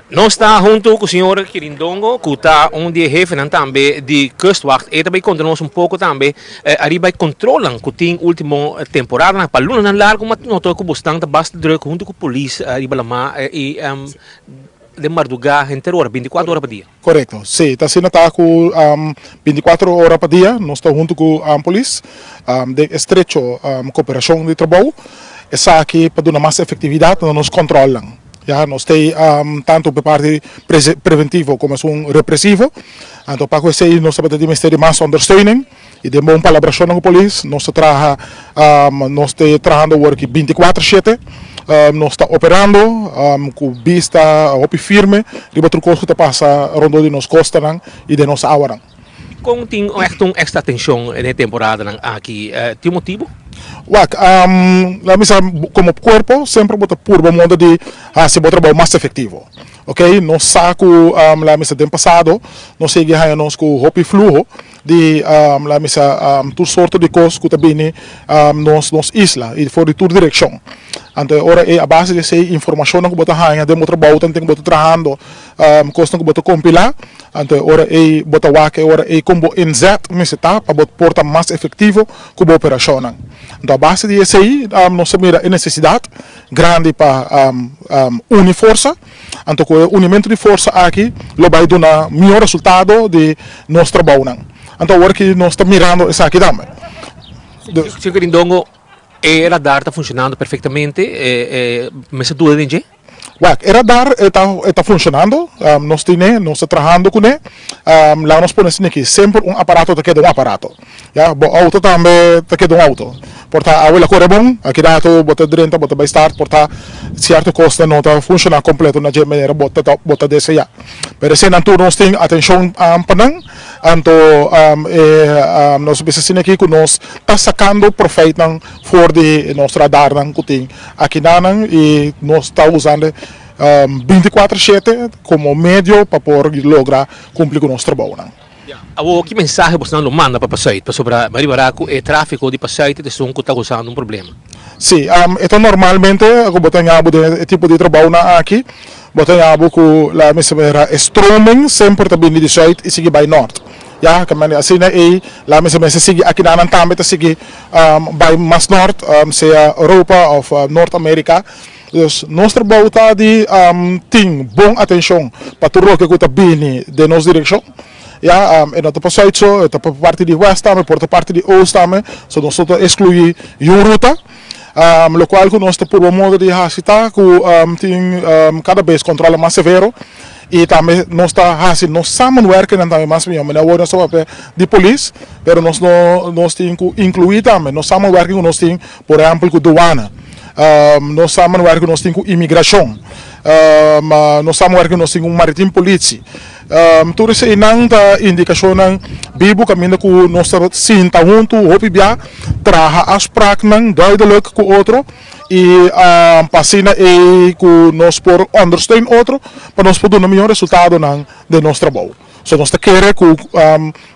Nós está junto com o senhor Quirindongo, que está onde jefe também de Kustwacht. E também contra um pouco também, arriba controlam que tem última temporada, para luna largo, mas não estou com bastante bastante druk junto com a polícia, arriba lá e de madrugada, inteira hora, 24 horas por dia. Correto, sim, está sendo com 24 horas por dia, nós estamos junto com a polícia, de estrecho cooperação de trabalho, essa aqui para dar mais efetividade, nós controlamos. Ja, nós temos tanto para parte preventivo como repressivo. Então, para isso, nós temos de mais ondersteuning e de boa colaboração com a polícia. Nós estamos trabalhando 24/7. Nós estamos operando com vista op firme. E outro coisa que passa rondando de nos costas e de nossa hora. Como tem extra atenção na temporada aqui, tem motivo? Como corpo, sempre bota por modo de se botar trabalho mais efetivo. Ok? Nós saco lá missa do passado, nós seguimos com o fluxo de lá missa toda sorte de coisas que também nos isla e for de toda direção. Então, ora é a base dessa informação que bota hanha de outro trabalho, tem que botar trabalhando, coisa que bota compilar. Então, ora é bota wake, ora é como inzet, missa tá para botar porta mais efetivo com a operação. Então, a base disso aí, nós temos a necessidade grande para unir força. Então, com o unimento de força aqui, vai dar melhor resultado de nosso trabalho. Então, agora que nós estamos mirando isso aqui também. Senhor Quirindongo, o radar está funcionando perfeitamente, mas é tudo de O radar está funcionando, nós estamos trabalhando com ele, lá nós podemos dizer que sempre aparato está quedando aparato, o auto também está quedando auto, portanto, a ela corre bom, aqui dá tudo, bota direita, bota by start, portanto, certo custo não está funcionando completo na maneira bota desse já, mas se não nós temos atenção panang, então nós precisamos aqui que nós está sacando proveito fora de nosso radar que tem aqui e nós está usando 24/7 como meio para poder lograr cumprir com o nosso trabalho. Que mensagem você não manda para Passaí, para sobre Maribaraco e tráfego de Passaí que está causando problema? Sim, então normalmente como tem tipo de trabalho aqui, botamos com a mesma stroming sempre também de sul e sigue by norte. Ja, assim é lá mesmo se sigue aqui na também sigue by mais norte, seja Europa ou Norte América. Dus nosso trabalho está de tem boa atenção para tudo o que está bem de nossa direção. Ja, en dat is zo, dat is parte de West também, por parte de Oost também, so nós estamos excluir uma ruta, lo qual que nós estamos por modo de hasita, que tem cada vez controle mais severo. E também nós estamos samenwerken também mais bem, mas agora só de polícia, mas nós temos que incluir também, nós samenwerken nós temos, por exemplo, com douana, nós samenwerken nós temos com imigração, nós samenwerken nós temos com maritime polícia. Tudo isso é uma indicação bibo caminho que nós sinta junto, hopi bia, traga as práticas duidelijk com outro e passina é que nós por understeunen outro para nós poder ter um melhor resultado de nosso trabalho. So nós queremos que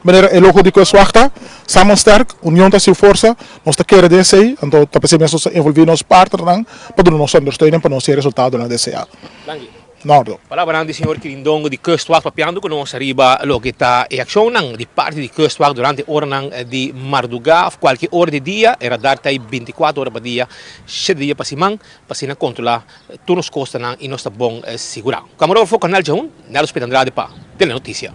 maneira é logo de Kustwacht, samen sterk, união da sua força, nós queremos desse aí, então tá pensando nós envolver nos partners para dar nós understeunen para nós ter resultado na DCA. Nordo. Palavra do senhor Quirindongo de Kustwacht papiando que nós arriba lo que está em ação de parte de Kustwacht durante a hora de madrugada, qualquer hora de dia, era dar 24 horas por dia, 7 dias para cima, para controlar todos os custos e nós está bom segurar. Camarógrafo Canal J1, Nelson Andrade para Telenotícia.